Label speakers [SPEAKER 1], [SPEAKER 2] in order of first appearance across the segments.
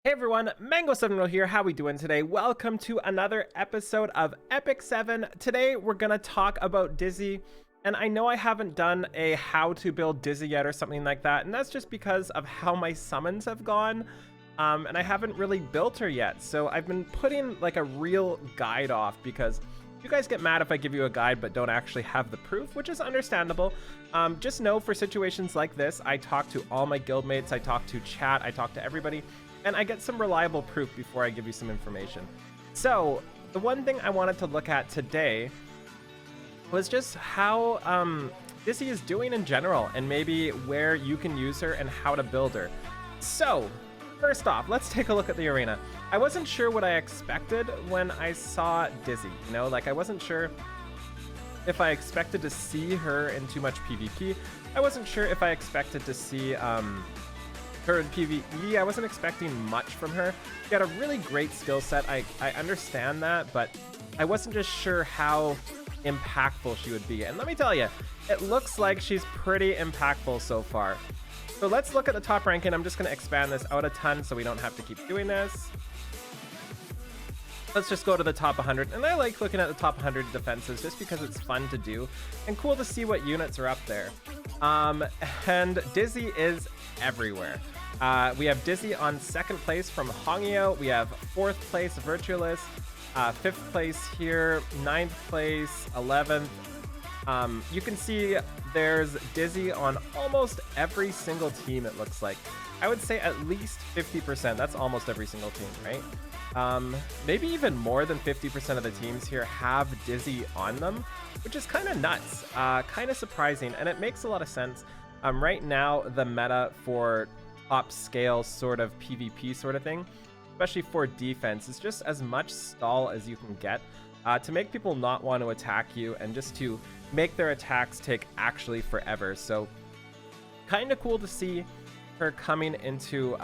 [SPEAKER 1] Hey everyone, Mango7 here. How we doing today? Welcome to another episode of Epic 7. Today we're gonna talk about Dizzy, and I know I haven't done a how to build Dizzy yet or something like that, and that's just because of how my summons have gone, and I haven't really built her yet. So I've been putting like a real guide off because you guys get mad if I give you a guide but don't actually have the proof, which is understandable. Just know for situations like this, I talk to all my guildmates, I talk to chat, I talk to everybody, and I get some reliable proof before I give you some information. So the one thing I wanted to look at today was just how Dizzy is doing in general, and maybe where you can use her and how to build her. So first off, let's take a look at the arena. I wasn't sure what I expected when I saw Dizzy, you know, like I wasn't sure if I expected to see her in too much PvP. I wasn't sure if I expected to see her in PvE. I wasn't expecting much from her. She had a really great skill set. I understand that, but I wasn't just sure how impactful she would be. And let me tell you, it looks like she's pretty impactful so far. So let's look at the top ranking. I'm just going to expand this out a ton so we don't have to keep doing this. Let's just go to the top 100. And I like looking at the top 100 defenses just because it's fun to do and cool to see what units are up there. And Dizzy is everywhere. We have Dizzy on second place from Hongyo. We have fourth place Virtualist, fifth place here, ninth place, 11th. You can see there's Dizzy on almost every single team, it looks like. I would say at least 50%. That's almost every single team, right? Maybe even more than 50% of the teams here have Dizzy on them, which is kind of nuts, kind of surprising, and it makes a lot of sense. Right now, the meta for top scale sort of PvP sort of thing, especially for defense, is just as much stall as you can get to make people not want to attack you and just to make their attacks take actually forever. So kind of cool to see her coming into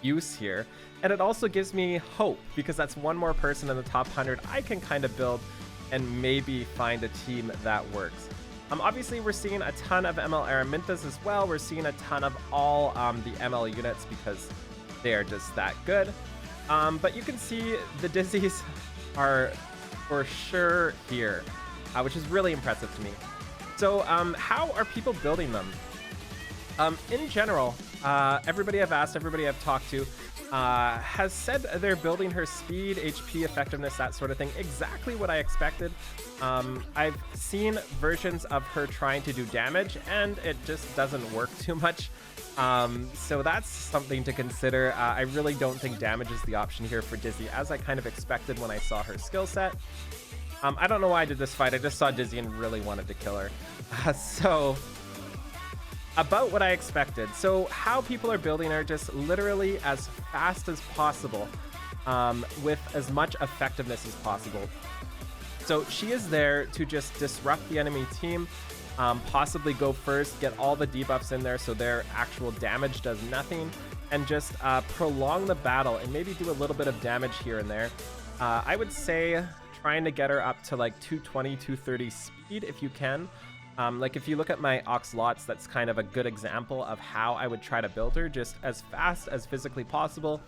[SPEAKER 1] use here. And it also gives me hope because that's one more person in the top 100 I can kind of build and maybe find a team that works. Obviously, we're seeing a ton of ML Aramintas as well. We're seeing a ton of all the ML units because they're just that good. But you can see the Dizzies are for sure here, which is really impressive to me. So how are people building them? In general, everybody I've asked, everybody I've talked to, has said they're building her speed, HP, effectiveness, that sort of thing. Exactly what I expected. I've seen versions of her trying to do damage, and it just doesn't work too much. So that's something to consider. I really don't think damage is the option here for Dizzy, as I kind of expected when I saw her skill set. I don't know why I did this fight. I just saw Dizzy and really wanted to kill her. So about what I expected. So how people are building her, just literally as fast as possible, with as much effectiveness as possible. So she is there to just disrupt the enemy team, possibly go first, get all the debuffs in there so their actual damage does nothing, and just prolong the battle and maybe do a little bit of damage here and there. I would say trying to get her up to like 220, 230 speed if you can. Like if you look at my Oxlots, that's kind of a good example of how I would try to build her, just as fast as physically possible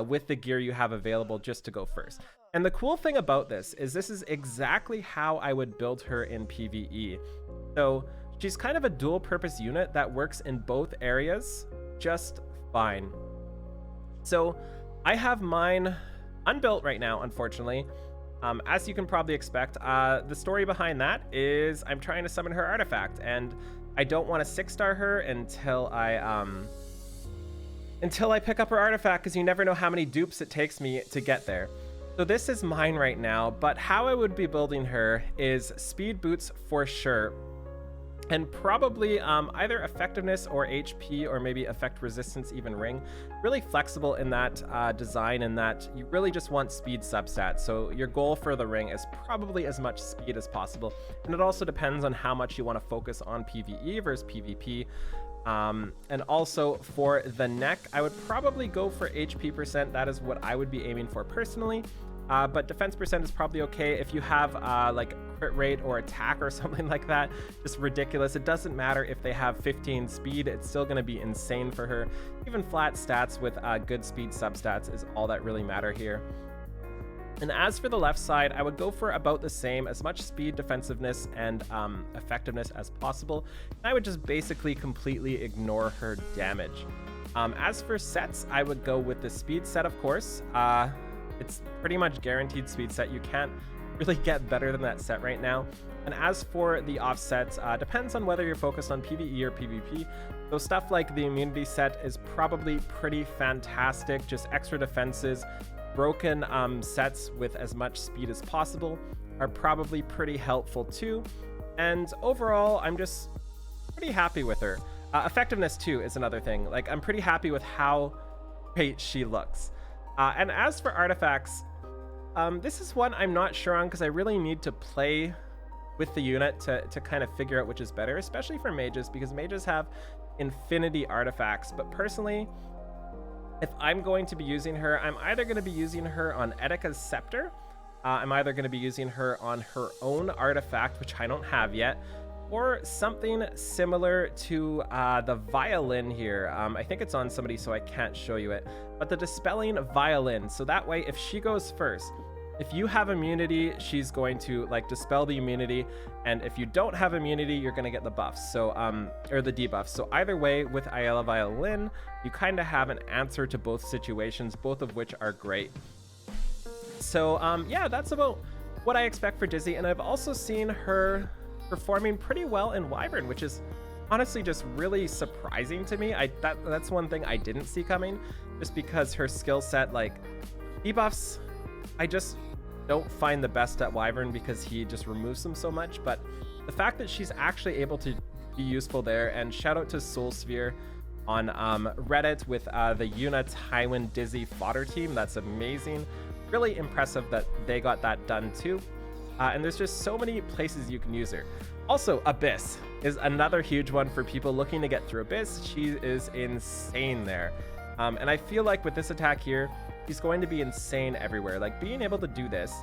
[SPEAKER 1] with the gear you have available just to go first. And the cool thing about this is exactly how I would build her in PvE. So she's kind of a dual purpose unit that works in both areas just fine. So I have mine unbuilt right now, unfortunately. As you can probably expect, the story behind that is I'm trying to summon her artifact, and I don't want to 6-star her until I pick up her artifact, because you never know how many dupes it takes me to get there. So this is mine right now, but how I would be building her is speed boots for sure, and probably either effectiveness or HP, or maybe effect resistance, even ring. Really flexible in that design, in that you really just want speed substat. So your goal for the ring is probably as much speed as possible. And it also depends on how much you want to focus on PvE versus PvP. And also for the neck, I would probably go for HP percent. That is what I would be aiming for personally. But defense percent is probably okay. If you have like crit rate or attack or something like that. Just ridiculous. It doesn't matter if they have 15 speed, it's still going to be insane for her. Even flat stats with good speed substats is all that really matter here. And as for the left side, I would go for about the same, as much speed, defensiveness, and effectiveness as possible. And I would just basically completely ignore her damage. As for sets, I would go with the speed set, of course. It's pretty much guaranteed speed set. You can't really get better than that set right now. And as for the offsets, depends on whether you're focused on PvE or PvP. So stuff like the immunity set is probably pretty fantastic, just extra defenses. Broken sets with as much speed as possible are probably pretty helpful too. And overall, I'm just pretty happy with her. Effectiveness too is another thing. Like, I'm pretty happy with how great she looks. And as for artifacts, this is one I'm not sure on because I really need to play with the unit to kind of figure out which is better, especially for mages, because mages have infinity artifacts. But personally, if I'm going to be using her, I'm either going to be using her on Etika's Scepter, I'm either going to be using her on her own artifact, which I don't have yet, or something similar to the Violin here. I think it's on somebody, so I can't show you it, but the Dispelling Violin. So that way, if she goes first, if you have immunity, she's going to like dispel the immunity, and if you don't have immunity, you're going to get the buffs, so or the debuffs. So either way, with Ayala Violin, you kind of have an answer to both situations, both of which are great. So yeah, that's about what I expect for Dizzy, and I've also seen her performing pretty well in Wyvern, which is honestly just really surprising to me. That's one thing I didn't see coming, just because her skill set, like debuffs, I just don't find the best at Wyvern because he just removes them so much. But the fact that she's actually able to be useful there, and shout out to Soul Sphere on Reddit with the Yuna Tywin Dizzy fodder team. That's amazing. Really impressive that they got that done too. And there's just so many places you can use her. Also, Abyss is another huge one for people looking to get through Abyss. She is insane there. And I feel like with this attack here, he's going to be insane everywhere. Like, being able to do this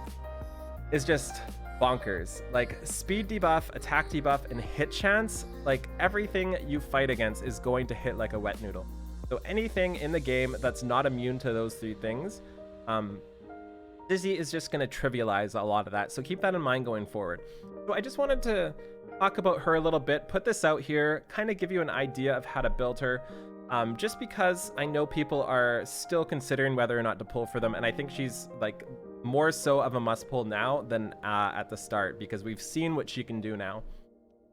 [SPEAKER 1] is just bonkers. Like, speed debuff, attack debuff, and hit chance, like everything you fight against is going to hit like a wet noodle. So anything in the game that's not immune to those three things, Dizzy is just going to trivialize a lot of that. So keep that in mind going forward. So I just wanted to talk about her a little bit, put this out here, kind of give you an idea of how to build her. Just because I know people are still considering whether or not to pull for them, and I think she's like more so of a must pull now than at the start, because we've seen what she can do now.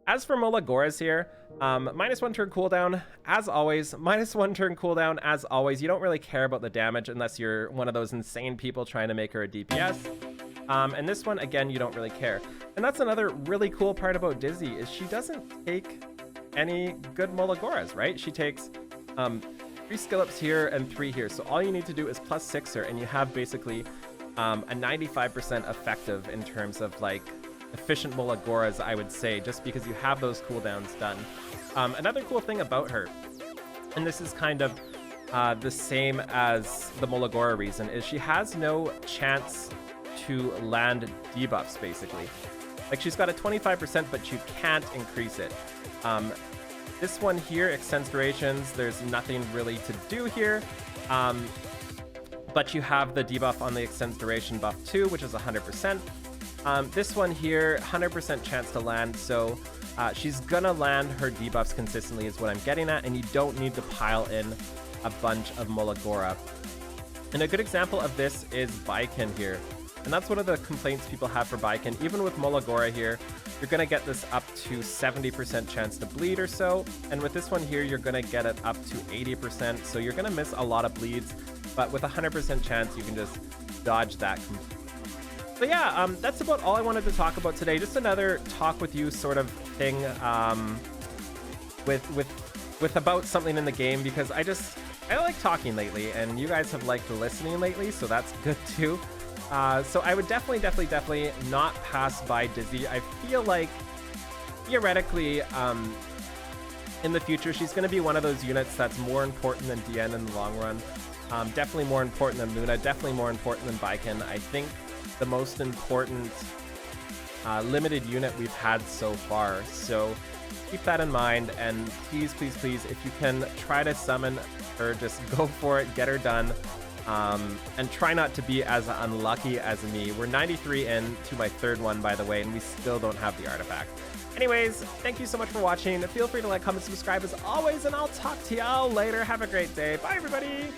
[SPEAKER 1] As for Molagoras here, -1 turn cooldown as always, -1 turn cooldown as always. You don't really care about the damage unless you're one of those insane people trying to make her a DPS. And this one, again, you don't really care. And that's another really cool part about Dizzy, is she doesn't take any good Molagoras, right? She takes 3 skill ups here and 3 here. So all you need to do is +6 her, and you have basically a 95% effective in terms of like efficient Molagoras, I would say, just because you have those cooldowns done. Another cool thing about her, and this is kind of the same as the Molagora reason, is she has no chance to land debuffs, basically. Like, she's got a 25%, but you can't increase it. This one here extends durations. There's nothing really to do here. But you have the debuff on the extends duration buff too, which is 100%. This one here, 100% chance to land, so she's gonna land her debuffs consistently is what I'm getting at, and you don't need to pile in a bunch of Molagora. And a good example of this is Baiken here. And that's one of the complaints people have for Baiken. Even with Molagora here, you're gonna get this up to 70% chance to bleed or so. And with this one here, you're gonna get it up to 80%. So you're gonna miss a lot of bleeds, but with 100% chance, you can just dodge that completely. So yeah, that's about all I wanted to talk about today. Just another talk with you sort of thing with about something in the game, because I like talking lately, and you guys have liked listening lately, so that's good too. So I would definitely not pass by Dizzy. I feel like theoretically in the future she's going to be one of those units that's more important than DN in the long run. Definitely more important than Luna, definitely more important than Baiken. I think the most important limited unit we've had so far. So keep that in mind, and please, please, please, if you can, try to summon her, just go for it, get her done. And try not to be as unlucky as me. We're 93 in to my third one, by the way, and we still don't have the artifact. Anyways, thank you so much for watching. Feel free to like, comment, subscribe as always, and I'll talk to y'all later. Have a great day. Bye, everybody.